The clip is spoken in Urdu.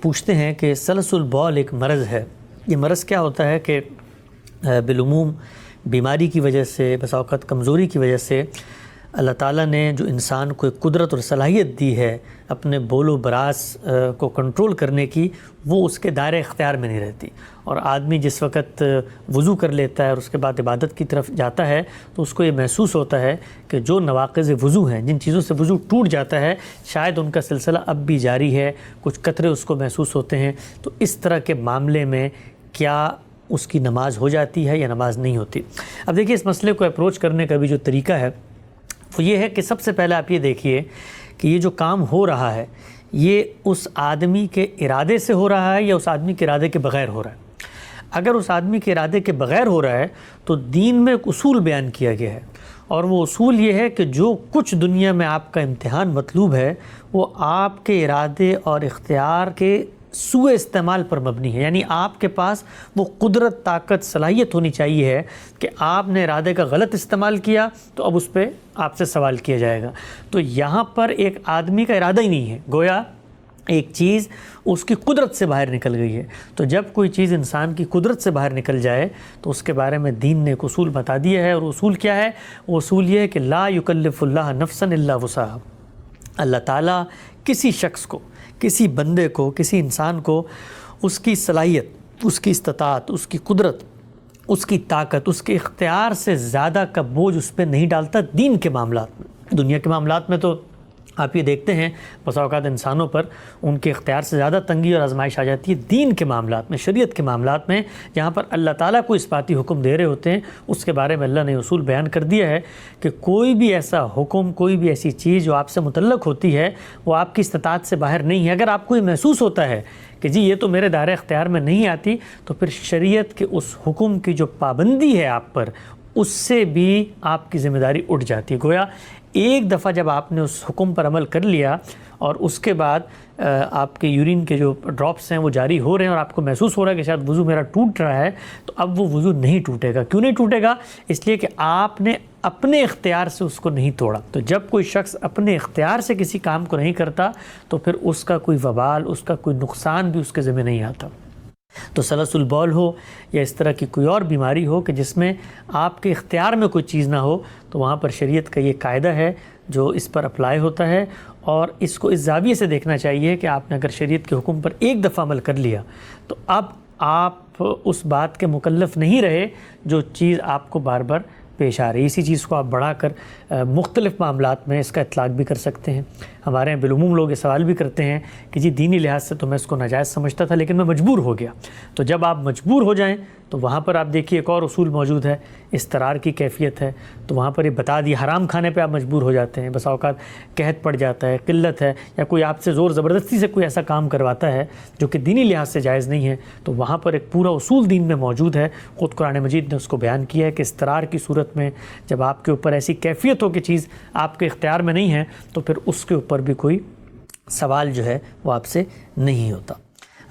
پوچھتے ہیں کہ سلس البول ایک مرض ہے، یہ مرض کیا ہوتا ہے کہ بالعموم بیماری کی وجہ سے، بسا اوقات کمزوری کی وجہ سے اللہ تعالیٰ نے جو انسان کو ایک قدرت اور صلاحیت دی ہے اپنے بول و براس کو کنٹرول کرنے کی، وہ اس کے دائرہ اختیار میں نہیں رہتی، اور آدمی جس وقت وضو کر لیتا ہے اور اس کے بعد عبادت کی طرف جاتا ہے تو اس کو یہ محسوس ہوتا ہے کہ جو نواقض وضو ہیں، جن چیزوں سے وضو ٹوٹ جاتا ہے، شاید ان کا سلسلہ اب بھی جاری ہے، کچھ قطرے اس کو محسوس ہوتے ہیں۔ تو اس طرح کے معاملے میں کیا اس کی نماز ہو جاتی ہے یا نماز نہیں ہوتی؟ اب دیکھیے، اس مسئلے کو اپروچ کرنے کا بھی جو طریقہ ہے وہ یہ ہے کہ سب سے پہلے آپ یہ دیکھیے کہ یہ جو کام ہو رہا ہے یہ اس آدمی کے ارادے سے ہو رہا ہے یا اس آدمی کے ارادے کے بغیر ہو رہا ہے۔ اگر اس آدمی کے ارادے کے بغیر ہو رہا ہے تو دین میں ایک اصول بیان کیا گیا ہے، اور وہ اصول یہ ہے کہ جو کچھ دنیا میں آپ کا امتحان مطلوب ہے وہ آپ کے ارادے اور اختیار کے سوء استعمال پر مبنی ہے، یعنی آپ کے پاس وہ قدرت، طاقت، صلاحیت ہونی چاہیے ہے کہ آپ نے ارادے کا غلط استعمال کیا تو اب اس پہ آپ سے سوال کیا جائے گا۔ تو یہاں پر ایک آدمی کا ارادہ ہی نہیں ہے، گویا ایک چیز اس کی قدرت سے باہر نکل گئی ہے۔ تو جب کوئی چیز انسان کی قدرت سے باہر نکل جائے تو اس کے بارے میں دین نے ایک اصول بتا دیا ہے، اور اصول کیا ہے؟ وہ اصول یہ ہے کہ لا یکلف اللہ نفسا الا وسعہا۔ اللہ تعالیٰ کسی شخص کو، کسی بندے کو، کسی انسان کو اس کی صلاحیت، اس کی استطاعت، اس کی قدرت، اس کی طاقت، اس کے اختیار سے زیادہ کا بوجھ اس پہ نہیں ڈالتا دین کے معاملات میں۔ دنیا کے معاملات میں تو آپ یہ دیکھتے ہیں بسا اوقات انسانوں پر ان کے اختیار سے زیادہ تنگی اور آزمائش آ جاتی ہے۔ دین کے معاملات میں، شریعت کے معاملات میں، جہاں پر اللہ تعالیٰ کو اثباتی حکم دے رہے ہوتے ہیں، اس کے بارے میں اللہ نے اصول بیان کر دیا ہے کہ کوئی بھی ایسا حکم، کوئی بھی ایسی چیز جو آپ سے متعلق ہوتی ہے وہ آپ کی استطاعت سے باہر نہیں ہے۔ اگر آپ کو یہ محسوس ہوتا ہے کہ جی یہ تو میرے دائرہ اختیار میں نہیں آتی، تو پھر شریعت کے اس حکم کی جو پابندی ہے آپ پر، اس سے بھی آپ کی ذمہ داری اٹھ جاتی ہے۔ گویا ایک دفعہ جب آپ نے اس حکم پر عمل کر لیا اور اس کے بعد آپ کے یورین کے جو ڈراپس ہیں وہ جاری ہو رہے ہیں اور آپ کو محسوس ہو رہا ہے کہ شاید وضو میرا ٹوٹ رہا ہے، تو اب وہ وضو نہیں ٹوٹے گا۔ کیوں نہیں ٹوٹے گا؟ اس لیے کہ آپ نے اپنے اختیار سے اس کو نہیں توڑا۔ تو جب کوئی شخص اپنے اختیار سے کسی کام کو نہیں کرتا تو پھر اس کا کوئی وبال، اس کا کوئی نقصان بھی اس کے ذمہ نہیں آتا۔ تو سلس البول ہو یا اس طرح کی کوئی اور بیماری ہو کہ جس میں آپ کے اختیار میں کوئی چیز نہ ہو، تو وہاں پر شریعت کا یہ قاعدہ ہے جو اس پر اپلائی ہوتا ہے، اور اس کو اس زاویے سے دیکھنا چاہیے کہ آپ نے اگر شریعت کے حکم پر ایک دفعہ عمل کر لیا تو اب آپ اس بات کے مکلف نہیں رہے جو چیز آپ کو بار بار پیش آ رہی ہے۔ اسی چیز کو آپ بڑھا کر مختلف معاملات میں اس کا اطلاق بھی کر سکتے ہیں۔ ہمارے یہاں بالعموم لوگ یہ سوال بھی کرتے ہیں کہ جی دینی لحاظ سے تو میں اس کو ناجائز سمجھتا تھا لیکن میں مجبور ہو گیا۔ تو جب آپ مجبور ہو جائیں تو وہاں پر آپ دیکھیے ایک اور اصول موجود ہے، اضطرار کی کیفیت ہے، تو وہاں پر یہ بتا دیا حرام کھانے پہ آپ مجبور ہو جاتے ہیں، بسا اوقات قحط پڑ جاتا ہے، قلت ہے، یا کوئی آپ سے زور زبردستی سے کوئی ایسا کام کرواتا ہے جو کہ دینی لحاظ سے جائز نہیں ہے، تو وہاں پر ایک پورا اصول دین میں موجود ہے۔ خود قرآن مجید نے اس کو بیان کیا ہے کہ اضطرار کی صورت میں جب آپ کے اوپر ایسی کیفیت ہو کہ چیز آپ کے اختیار میں نہیں ہے تو پھر اس کے اوپر بھی کوئی سوال جو ہے وہ آپ سے نہیں ہوتا۔